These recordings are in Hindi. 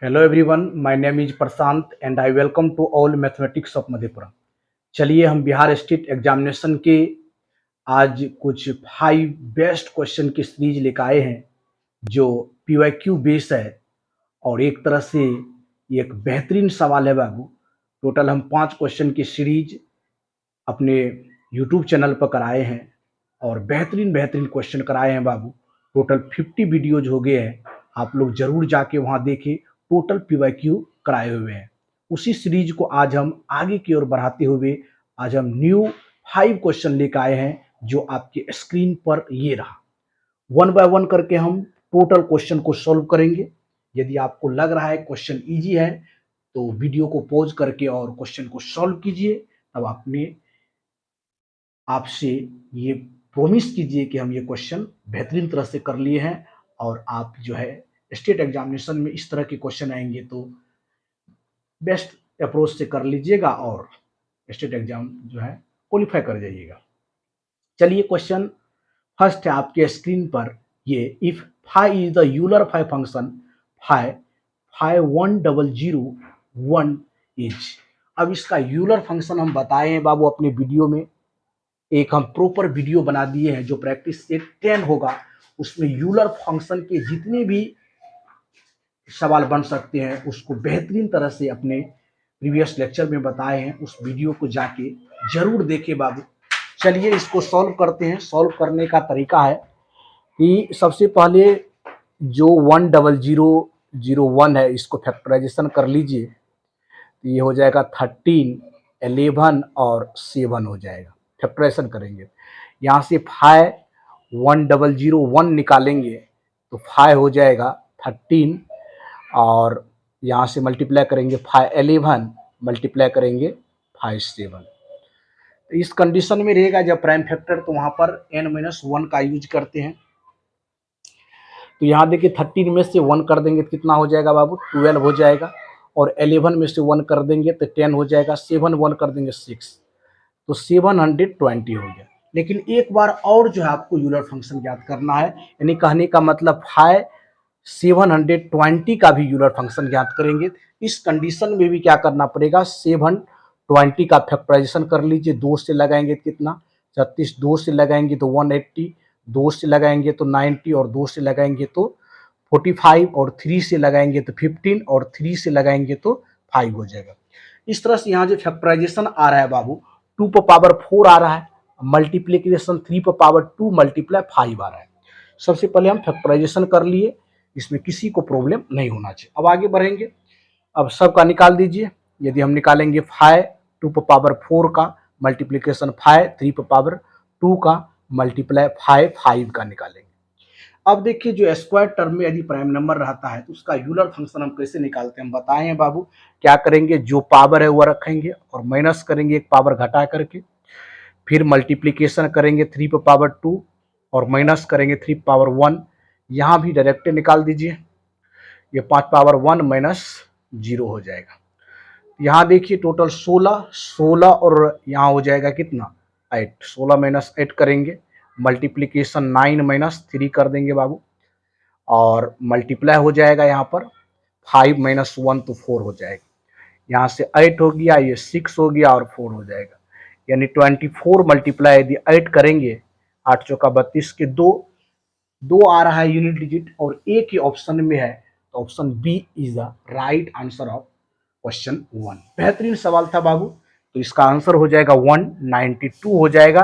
Hello everyone, my name is Prashant and I welcome to all mathematics of Madhepura. चलिए हम बिहार स्टेट एग्जामिनेशन के आज कुछ 5 बेस्ट क्वेश्चन की सीरीज लेकर आए हैं जो PYQ बेस है और एक तरह से ये एक बेहतरीन सवाल है बाबू। टोटल हम 5 क्वेश्चन की सीरीज अपने यूट्यूब चैनल पर कराए हैं और बेहतरीन बेहतरीन क्वेश्चन कराए हैं बाबू। टोटल 50 वीडियोज हो गए हैं, आप लोग जरूर जाके वहाँ देखें। टोटल PYQ कराए हुए हैं। उसी सीरीज को आज हम आगे की ओर बढ़ाते हुए आज हम न्यू 5 क्वेश्चन लेकर आए हैं जो आपके स्क्रीन पर ये रहा। वन बाय वन करके हम टोटल क्वेश्चन को सॉल्व करेंगे। यदि आपको लग रहा है क्वेश्चन इजी है तो वीडियो को पॉज करके और क्वेश्चन को सॉल्व कीजिए। तब आपसे ये प्रॉमिस कीजिए कि हम ये क्वेश्चन बेहतरीन तरह से कर लिए हैं और आप जो है स्टेट एग्जामिनेशन में इस तरह के क्वेश्चन आएंगे तो बेस्ट अप्रोच से कर लीजिएगा और स्टेट एग्जाम जो है क्वालिफाई कर जाइएगा। चलिए क्वेश्चन फर्स्ट है आपके स्क्रीन पर ये, if phi is the Euler phi function phi phi 1001 is. अब इसका यूलर फंक्शन हम बताए हैं बाबू अपने वीडियो में, एक हम प्रॉपर वीडियो बना दिए हैं जो प्रैक्टिस सेट 10 होगा, उसमें यूलर फंक्शन के जितने भी सवाल बन सकते हैं उसको बेहतरीन तरह से अपने प्रीवियस लेक्चर में बताए हैं। उस वीडियो को जाके जरूर देखें बाबू। चलिए इसको सॉल्व करते हैं। सॉल्व करने का तरीका है कि सबसे पहले जो 10001 है इसको फैक्टराइजेशन कर लीजिए तो ये हो जाएगा 13, 11 और 7 हो जाएगा। फैक्टराइजेशन करेंगे, यहाँ से 5 1001 निकालेंगे तो 5 हो जाएगा 13 और यहाँ से मल्टीप्लाई करेंगे 511 मल्टीप्लाई करेंगे 57। तो इस कंडीशन में रहेगा जब प्राइम फैक्टर तो वहाँ पर n-1 का यूज करते हैं। तो यहाँ देखिए 13 में से 1 कर देंगे तो कितना हो जाएगा बाबू, 12 हो जाएगा। और 11 में से 1 कर देंगे तो 10 हो जाएगा। 7 1 कर देंगे 6, तो 720 हो गया। लेकिन एक बार और जो है आपको यूलर फंक्शन ज्ञात करना है, यानी कहने का मतलब 720 का भी यूलर फंक्शन ज्ञात करेंगे। इस कंडीशन में भी क्या करना पड़ेगा, 720 का फैक्टराइजेशन कर लीजिए। 2 से लगाएंगे तो कितना, 36, 2 से लगाएंगे तो 180, 2 से लगाएंगे तो 90 और 2 से लगाएंगे तो 45 और 3 से लगाएंगे तो 15 और 3 से लगाएंगे तो 5 हो जाएगा। इस तरह से यहाँ जो फैक्टराइजेशन आ रहा है बाबू 2 पर पावर 4 आ रहा है, मल्टीप्लीकेशन 3 पर पावर 2 मल्टीप्लाई 5 आ रहा है। सबसे पहले हम फैक्टराइजेशन कर लिए, इसमें किसी को प्रॉब्लम नहीं होना चाहिए। अब आगे बढ़ेंगे। अब सबका निकाल दीजिए। यदि हम निकालेंगे 5 2 पर पावर 4 का मल्टीप्लीकेशन 5 3 पर पावर 2 का मल्टीप्लाई 5 का निकालेंगे। अब देखिए जो स्क्वायर टर्म में यदि प्राइम नंबर रहता है तो उसका यूलर फंक्शन हम कैसे निकालते हैं हम बताए हैं बाबू। क्या करेंगे, जो पावर है वो रखेंगे और माइनस करेंगे एक पावर घटा करके, फिर मल्टीप्लीकेशन करेंगे 3 पर पावर 2 और माइनस करेंगे 3 पावर 1। यहाँ भी डायरेक्ट निकाल दीजिए, ये 5 पावर 1 माइनस 0 हो जाएगा। यहाँ देखिए टोटल 16 और यहाँ हो जाएगा कितना 8, 16 माइनस 8 करेंगे, मल्टीप्लीकेशन 9 माइनस 3 कर देंगे बाबू और मल्टीप्लाई हो जाएगा यहाँ पर 5 माइनस 1 तो 4 हो जाएगा। यहाँ से 8 हो गया, ये 6 हो गया और 4 हो जाएगा। यानी 24 मल्टीप्लाई यदि 8 करेंगे, 8 चौका 32 के 2 आ रहा है यूनिट डिजिट और एक ही ऑप्शन में है, तो option B is the right answer of question 1। बेहतरीन सवाल था बाबू, तो इसका आंसर हो जाएगा 192 हो जाएगा।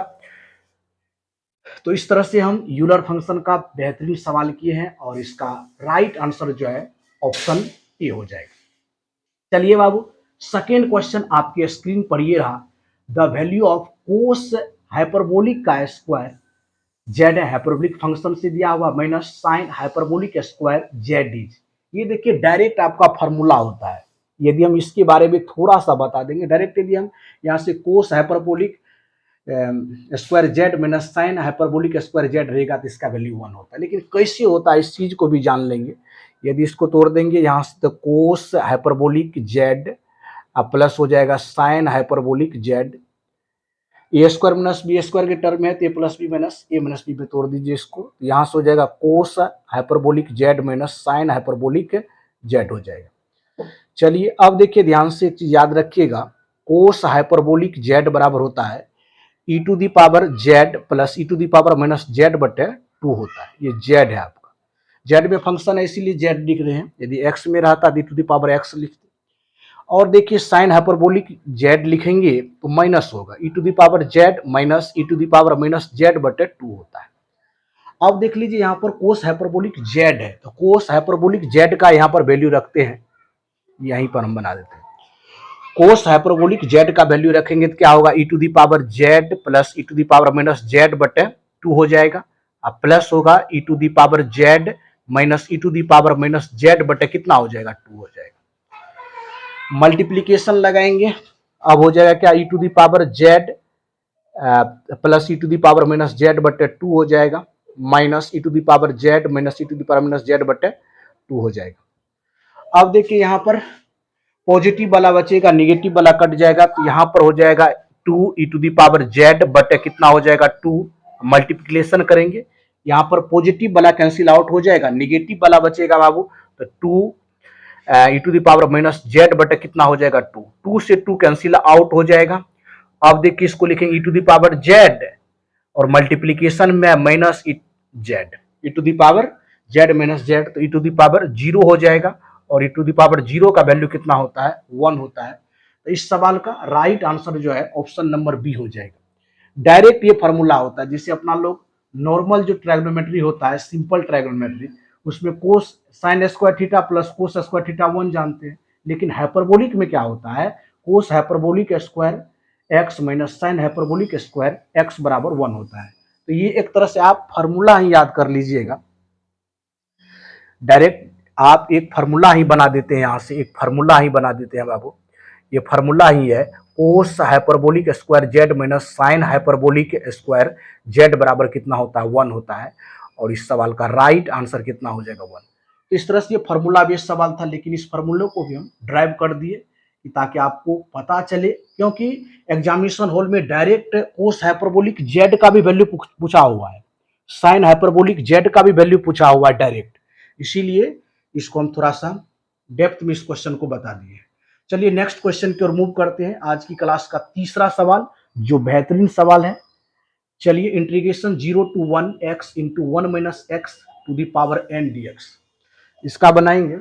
तो इस तरह से हम यूलर फंक्शन का बेहतरीन सवाल किए हैं और इसका राइट आंसर जो है ऑप्शन ए हो जाएगा। चलिए बाबू सेकेंड क्वेश्चन आपके स्क्रीन पर ये रहा, the value of cos hyperbolic का स्क्वायर जेड है, हाइपरबोलिक फंक्शन से दिया हुआ minus sine hyperbolic square Z is. ये देखिए डायरेक्ट आपका फॉर्मूला होता है। यदि हम इसके बारे में थोड़ा सा बता देंगे, डायरेक्ट यदि हम यहाँ से cos hyperbolic square Z minus sine hyperbolic square Z रहेगा तो इसका वैल्यू 1 होता है। लेकिन कैसे होता है इस चीज को भी जान लेंगे। यदि इसको तोड़ देंगे यहाँ से तो कोस हाइपरबोलिक जेड प्लस हो जाएगा sine hyperbolic Z, A square minus B square के टर्म है तो A plus B minus A minus B पे तोड़ दीजिए इसको, यहाँ से हो जाएगा cos hyperbolic Z minus sine hyperbolic Z हो जाएगा। चलिए अब देखिए ध्यान से एक चीज याद रखिएगा, कोस हाइपरबोलिक जेड बराबर होता है E to the power Z plus E to the power minus Z बटे 2 होता है। ये जेड है आपका, जेड में फंक्शन है इसीलिए जेड लिख रहे हैं, यदि एक्स में रहता तो e to the power x लिखते। और देखिए साइन हाइपरबोलिक जेड लिखेंगे तो माइनस होगा, E to the power Z minus E to the power minus Z बटे 2 होता है। अब देख लीजिए यहाँ पर कोस हाइपरबोलिक जेड है, तो कोस हाइपरबोलिक जेड का यहाँ पर वैल्यू रखते हैं, यहीं पर हम बना देते हैं। कोस हाइपरबोलिक जेड का वैल्यू रखेंगे तो क्या होगा, E to the power Z plus E to the power minus Z बटे 2 हो जाएगा। अब प्लस होगा E to the power Z minus E to the power minus Z बटे कितना हो जाएगा, 2 हो जाएगा। मल्टीप्लीकेशन लगाएंगे, अब हो जाएगा क्या, E to the power Z plus E to the power minus Z बटे 2 हो जाएगा, minus E to the power Z minus E to the power minus Z बटे 2 हो जाएगा। अब देखिए यहाँ पर पॉजिटिव वाला बचेगा, निगेटिव वाला कट जाएगा, तो यहाँ पर हो जाएगा 2 E to the power Z बटे कितना हो जाएगा 2। मल्टीप्लिकेशन करेंगे, यहाँ पर पॉजिटिव वाला कैंसिल आउट हो जाएगा, निगेटिव वाला बचेगा बाबू, तो 2 E to the power minus Z बटे कितना हो जाएगा 2। 2 से 2 कैंसिल आउट हो जाएगा। अब देखिए इसको लिखेंगे e to the power Z और मल्टीप्लीकेशन में minus Z, e to the power Z minus Z, तो ई टू दी पावर 0 हो जाएगा और ई टू दी पावर 0 का वैल्यू कितना होता है, 1 होता है। तो इस सवाल का राइट आंसर जो है ऑप्शन नंबर बी हो जाएगा। डायरेक्ट ये फॉर्मूला होता है, जिसे अपना लोग नॉर्मल जो ट्रायगोनोमेट्री होता है, सिंपल ट्रायगोनोमेट्री, उसमें cos sine square theta plus cos square theta 1 जानते हैं, लेकिन हाइपरबोलिक में क्या होता है, cos hyperbolic square X minus sine hyperbolic square X बराबर 1 होता है। तो ये एक तरह से आप फॉर्मूला ही याद कर लीजिएगा, डायरेक्ट आप एक फार्मूला ही बना देते हैं, यहाँ से एक फार्मूला ही बना देते हैं बाबू, ये फार्मूला ही है cos hyperbolic square Z minus sine hyperbolic square Z बराबर कितना होता है, 1 होता है। और इस सवाल का राइट आंसर कितना हो जाएगा, 1। इस तरह से ये फार्मूला बेस्ड सवाल था, लेकिन इस फार्मूले को भी हम ड्राइव कर दिए ताकि आपको पता चले, क्योंकि एग्जामिनेशन हॉल में डायरेक्ट कोस हाइपरबोलिक जेड का भी वैल्यू पूछा हुआ है, साइन हाइपरबोलिक जेड का भी वैल्यू पूछा हुआ है डायरेक्ट, इसीलिए इसको हम थोड़ा सा डेप्थ में इस क्वेश्चन को बता दिए। चलिए नेक्स्ट क्वेश्चन की ओर मूव करते हैं। आज की क्लास का तीसरा सवाल जो बेहतरीन सवाल है, चलिए integration 0 to 1 x into 1 minus x to the power n dx, इसका बनाएंगे।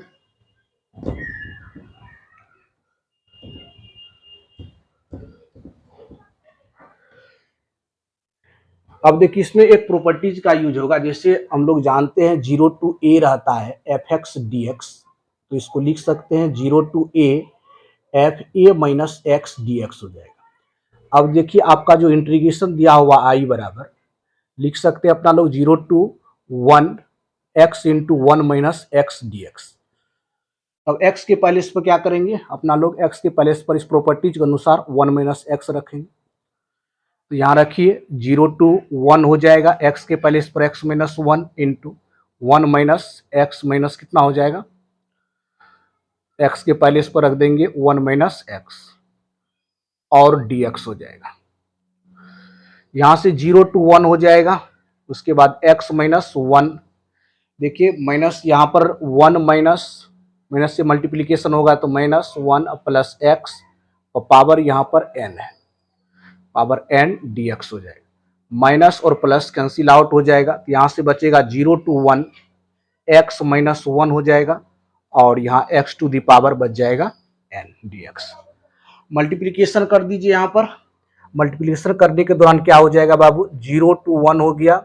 अब देखिए इसमें एक प्रॉपर्टीज का यूज होगा, जैसे हम लोग जानते हैं 0 to a रहता है एफ एक्स डी एक्स, तो इसको लिख सकते हैं 0 to a F A minus x D x हो जाएगा। अब देखिए आपका जो इंटीग्रेशन दिया हुआ आई बराबर लिख सकते हैं अपना लोग 0 to 1 x into 1 minus x D x. अब x के पहले इस पर क्या करेंगे, अपना लोग x के पहले इस पर इस प्रॉपर्टीज के अनुसार 1 माइनस एक्स रखेंगे, तो यहाँ रखिए 0 to 1 हो जाएगा, x के पहले इस पर x minus 1 into 1 minus x minus कितना हो जाएगा, x के पहले इस पर रख देंगे 1 माइनस एक्स और dx हो जाएगा। यहाँ से 0 to 1 हो जाएगा, उसके बाद x माइनस 1, देखिए माइनस यहाँ पर 1 माइनस माइनस से मल्टीप्लीकेशन होगा तो माइनस 1 प्लस एक्स और पावर यहाँ पर n है, पावर n dx हो जाएगा। माइनस और प्लस कैंसिल आउट हो जाएगा, तो यहाँ से बचेगा 0 to 1 x माइनस 1 हो जाएगा और यहाँ x टू दी पावर बच जाएगा n dx। मल्टीप्लीकेशन कर दीजिए, यहाँ पर मल्टीप्लीकेशन करने के दौरान क्या हो जाएगा बाबू, 0 to 1 हो गया,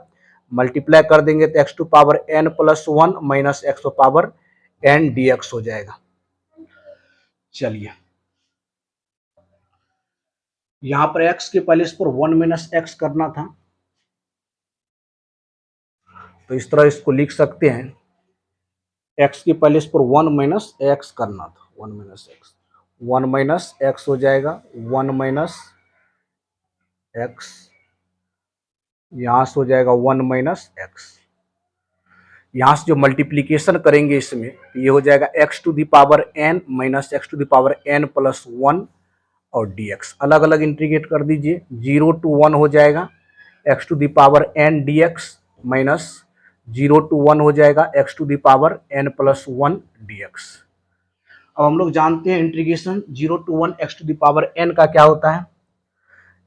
मल्टीप्लाई कर देंगे तो x to power n plus 1 minus x to power n dx हो जाएगा। चलिए यहां पर x के पहले इस पर 1 माइनस एक्स करना था, तो इस तरह इसको लिख सकते हैं, x के पहले इस पर 1 माइनस एक्स करना था, 1 माइनस एक्स, 1 माइनस एक्स हो जाएगा, 1 माइनस एक्स, यहां से हो जाएगा 1 माइनस एक्स। यहाँ से जो मल्टीप्लीकेशन करेंगे इसमें ये हो जाएगा x to the power n minus x to the power n plus 1 और dx, अलग अलग इंटीग्रेट कर दीजिए, 0 to 1 हो जाएगा x to the power n dx minus 0 to 1 हो जाएगा x to the power n plus 1 dx। अब हम लोग जानते हैं इंटीग्रेशन 0 to 1 x⁴ का क्या होता है,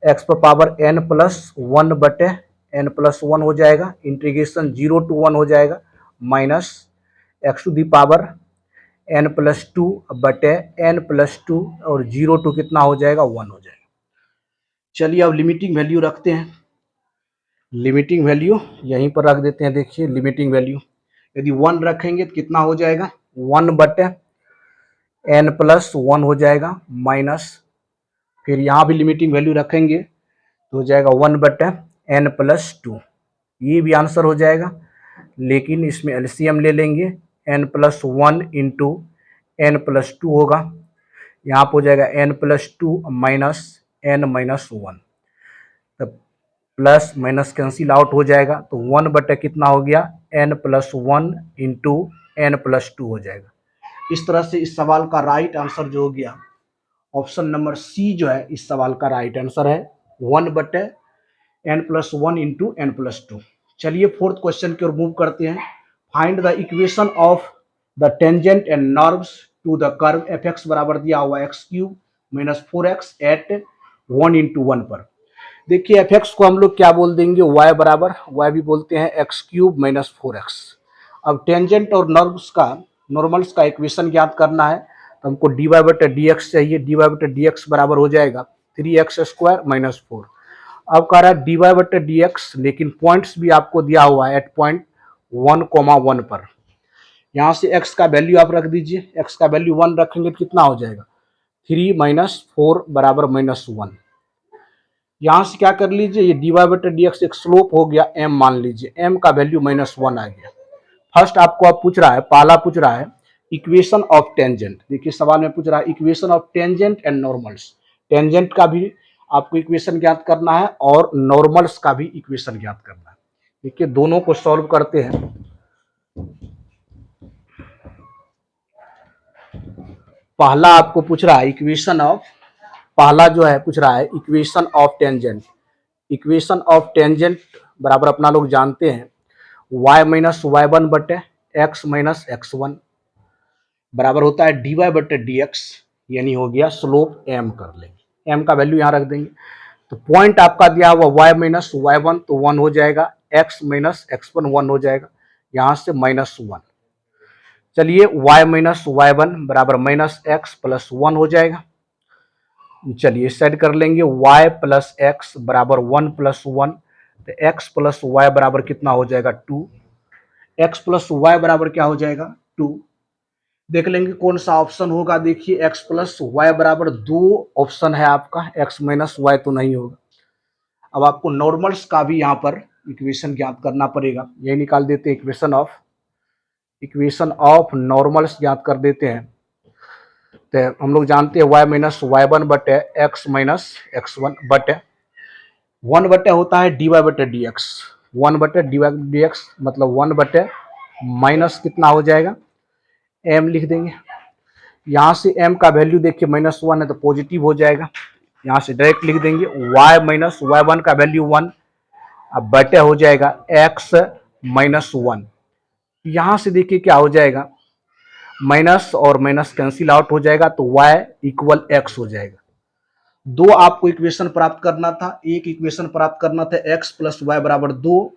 x⁴n+1/n+1 हो जाएगा, इंटीग्रेशन 0 to 1 हो जाएगा माइनस x⁴n+2/n+2 और 0 to कितना हो जाएगा 1 हो जाएगा। चलिए अब लिमिटिंग वैल्यू रखते हैं, लिमिटिंग वैल्यू यहीं पर रख देते हैं। देखिए लिमिटिंग वैल्यू यदि 1 रखेंगे तो कितना हो जाएगा 1/n+1 हो जाएगा माइनस, फिर यहाँ भी लिमिटिंग वैल्यू रखेंगे तो हो जाएगा 1/n+2, ये भी आंसर हो जाएगा। लेकिन इसमें एलसीएम ले लेंगे, n+1 इंटू n+2 होगा, यहाँ पर हो जाएगा n+2 माइनस n-1, तब प्लस माइनस कैंसिल आउट हो जाएगा, तो 1 कितना हो गया n+1 इंटू n+2 हो जाएगा। इस तरह से इस सवाल का राइट आंसर जो हो गया ऑप्शन नंबर सी जो है इस सवाल का राइट आंसर है 1/n+1 इंटू n+2। चलिए फोर्थ क्वेश्चन की ओर मूव करते हैं। Find the equation of the tangent and nerves to the curve f(x) बराबर दिया हुआ x³ - 4x एट 1/1 पर। देखिए f(x) को हम लोग क्या बोल देंगे y बराबर, y भी बोलते हैं x³ - 4x। अब टेंजेंट और नॉर्मल्स का इक्वेशन ज्ञात करना है, तो हमको dy/dx चाहिए, dy/dx बराबर हो जाएगा 3x² - 4। अब कह रहा है dy/dx, लेकिन पॉइंट्स भी आपको दिया हुआ है एट पॉइंट 1,1 पर। यहाँ से x का वैल्यू आप रख दीजिए, x का वैल्यू 1 रखेंगे तो कितना हो जाएगा 3 - 4 बराबर -1। यहाँ से क्या कर लीजिए, ये dy/dx एक स्लोप हो गया m, मान लीजिए m का वैल्यू -1 आ गया। फर्स्ट आपको अब पूछ रहा है, पहला पूछ रहा है इक्वेशन ऑफ टेंजेंट। देखिए सवाल में पूछ रहा है equation of tangent and normals, tangent का भी आपको इक्वेशन ज्ञात करना है और नॉर्मल्स का भी इक्वेशन ज्ञात करना है। देखिए दोनों को सॉल्व करते हैं। पहला आपको पूछ रहा है इक्वेशन ऑफ, पहला जो है पूछ रहा है equation of tangent. Equation of tangent बराबर अपना लोग जानते हैं y - y1 बटे x - x1 बराबर होता है dy/dx, यानी हो गया स्लोप m कर लेंगे, m का वैल्यू यहाँ रख देंगे। तो पॉइंट आपका दिया हुआ y - y1 तो 1 हो जाएगा, x - x1 1 हो जाएगा, यहाँ से -1। चलिए y - y1 बराबर -x + 1 हो जाएगा। चलिए सेट कर लेंगे y + x बराबर 1 + 1, तो x + y बराबर कितना हो जाएगा 2, x + y बराबर क्या हो जाएगा 2। देख लेंगे कौन सा ऑप्शन होगा। देखिए x + y बराबर 2 ऑप्शन है आपका, x - y तो नहीं होगा। अब आपको नॉर्मल्स का भी यहाँ पर इक्वेशन ज्ञात करना पड़ेगा, यही निकाल देते हैं इक्वेशन ऑफ नॉर्मल्स ज्ञात कर देते हैं। तो हम लोग जानते हैं y - y1 बटे x - x1 बटे 1 बटे होता है dy/dx, 1 बटे dy/dx मतलब 1 बटे माइनस कितना हो जाएगा m लिख देंगे। यहाँ से m का वैल्यू देखिए -1 है तो पॉजिटिव हो जाएगा, यहाँ से डायरेक्ट लिख देंगे y - y1 का वैल्यू 1, अब बटे हो जाएगा x - 1। यहाँ से देखिए क्या हो जाएगा, माइनस और माइनस कैंसिल आउट हो जाएगा, तो y = x हो जाएगा। दो आपको इक्वेशन प्राप्त करना था, एक इक्वेशन प्राप्त करना था x + y बराबर 2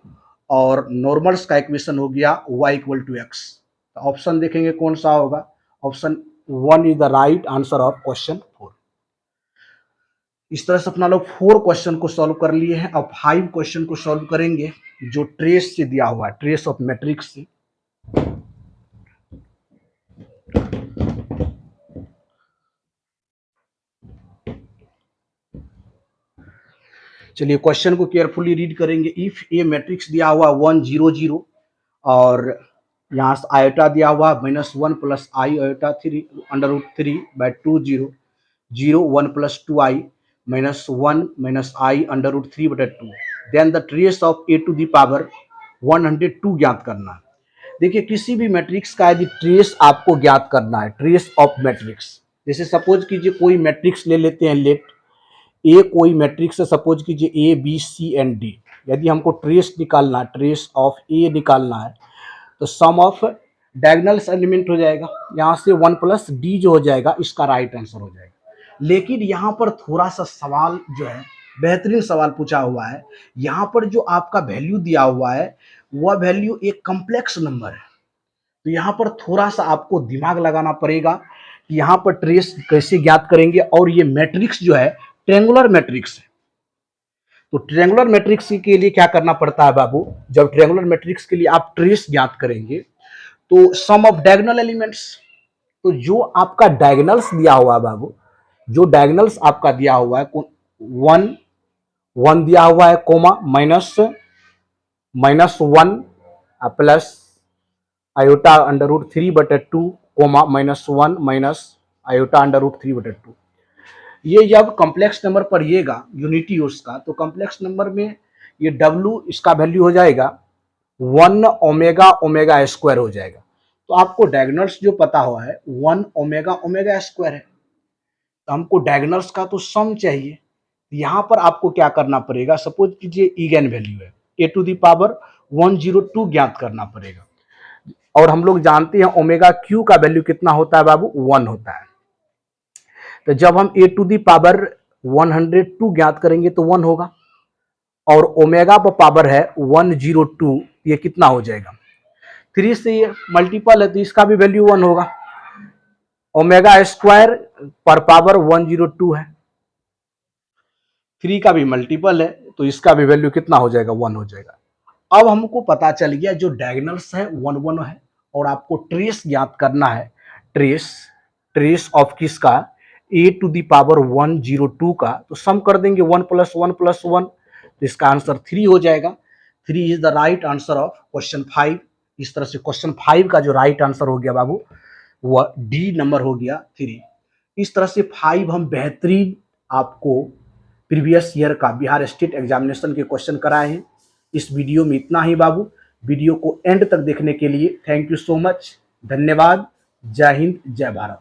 और नॉर्मल्स का इक्वेशन हो गया y = x। ऑप्शन देखेंगे कौन सा होगा, option 1 is the right answer of question 4। इस तरह से अपना लोग 4 क्वेश्चन को सॉल्व कर लिए हैं। अब 5 क्वेश्चन को सॉल्व करेंगे जो ट्रेस से दिया हुआ है, ट्रेस ऑफ मैट्रिक्स से। चलिए क्वेश्चन को केयरफुली रीड करेंगे। इफ ए मैट्रिक्स दिया हुआ 1 0 0 और यहाँ से आयोटा दिया हुआ -1 + i iota 3 √3/2 0 0 1 + 2i -1 - i √3/2, then the trace of a to the power 102 ज्ञात करना है। देखिए किसी भी मैट्रिक्स का यदि ट्रेस आपको ज्ञात करना है, ट्रेस ऑफ मैट्रिक्स, जैसे सपोज कीजिए कोई मैट्रिक्स ले लेते हैं, लेट ए कोई मैट्रिक्स है, सपोज कीजिए A B C and D. यदि हमको ट्रेस निकालना है, ट्रेस ऑफ ए निकालना है, तो सम ऑफ डायगोनल्स एलिमेंट हो जाएगा, यहाँ से 1 प्लस डी जो हो जाएगा इसका राइट आंसर हो जाएगा। लेकिन यहाँ पर थोड़ा सा सवाल जो है बेहतरीन सवाल पूछा हुआ है। यहाँ पर जो आपका वैल्यू दिया हुआ है वह वैल्यू एक कॉम्प्लेक्स नंबर है, तो यहाँ पर थोड़ा सा आपको दिमाग लगाना पड़ेगा कि यहाँ पर ट्रेस कैसे ज्ञात करेंगे। और ये मैट्रिक्स जो है ट्रेंगुलर मैट्रिक्स है, तो ट्रेंगुलर मैट्रिक्स के लिए क्या करना पड़ता है बाबू, जब ट्रेंगुलर मैट्रिक्स के लिए आप ट्रेस ज्ञात करेंगे तो सम ऑफ डायगोनल एलिमेंट्स, तो जो आपका डायगोनल्स दिया हुआ है बाबू, जो डायगोनल्स आपका दिया हुआ है 1 1 दिया हुआ है, comma -1 plus iota √3/2 comma -1 minus iota √3/2। ये जब कॉम्प्लेक्स नंबर पढ़िएगा यूनिटी उसका, तो कॉम्प्लेक्स नंबर में ये W इसका वैल्यू हो जाएगा 1 ओमेगा ओमेगा स्क्वायर हो जाएगा। तो आपको डायगोनल्स जो पता हुआ है 1 ओमेगा ओमेगा स्क्वायर है, तो हमको डायगोनल्स का तो सम चाहिए। यहाँ पर आपको क्या करना पड़ेगा, सपोज कीजिए इगन वैल्यू है a⁻102 ज्ञात करना पड़ेगा, और हम लोग जानते हैं ओमेगा क्यू का वैल्यू कितना होता है बाबू, 1 होता है। तो जब हम a⁻102 ज्ञात करेंगे तो 1 होगा, और ओमेगा पर पावर है 102, ये कितना हो जाएगा 3 से ये मल्टीपल है तो इसका भी वैल्यू 1 होगा। ओमेगा स्क्वायर पर पावर 102 है, 3 का भी मल्टीपल है तो इसका भी वैल्यू कितना हो जाएगा 1 हो जाएगा। अब हमको पता चल गया जो डायगोनल्स है 1 1 है, और आपको ट्रेस ज्ञात करना है, ट्रेस ऑफ किसका, a⁻102 का, तो सम कर देंगे 1 + 1 + 1, तो इसका आंसर 3 हो जाएगा। 3 is the right answer of question 5। इस तरह से क्वेश्चन 5 का जो राइट आंसर हो गया बाबू वह डी नंबर हो गया 3। इस तरह से 5 हम बेहतरीन आपको प्रीवियस ईयर का बिहार स्टेट एग्जामिनेशन के क्वेश्चन कराए हैं। इस वीडियो में इतना ही बाबू। वीडियो को एंड तक देखने के लिए थैंक यू सो मच, धन्यवाद। जय हिंद, जय भारत।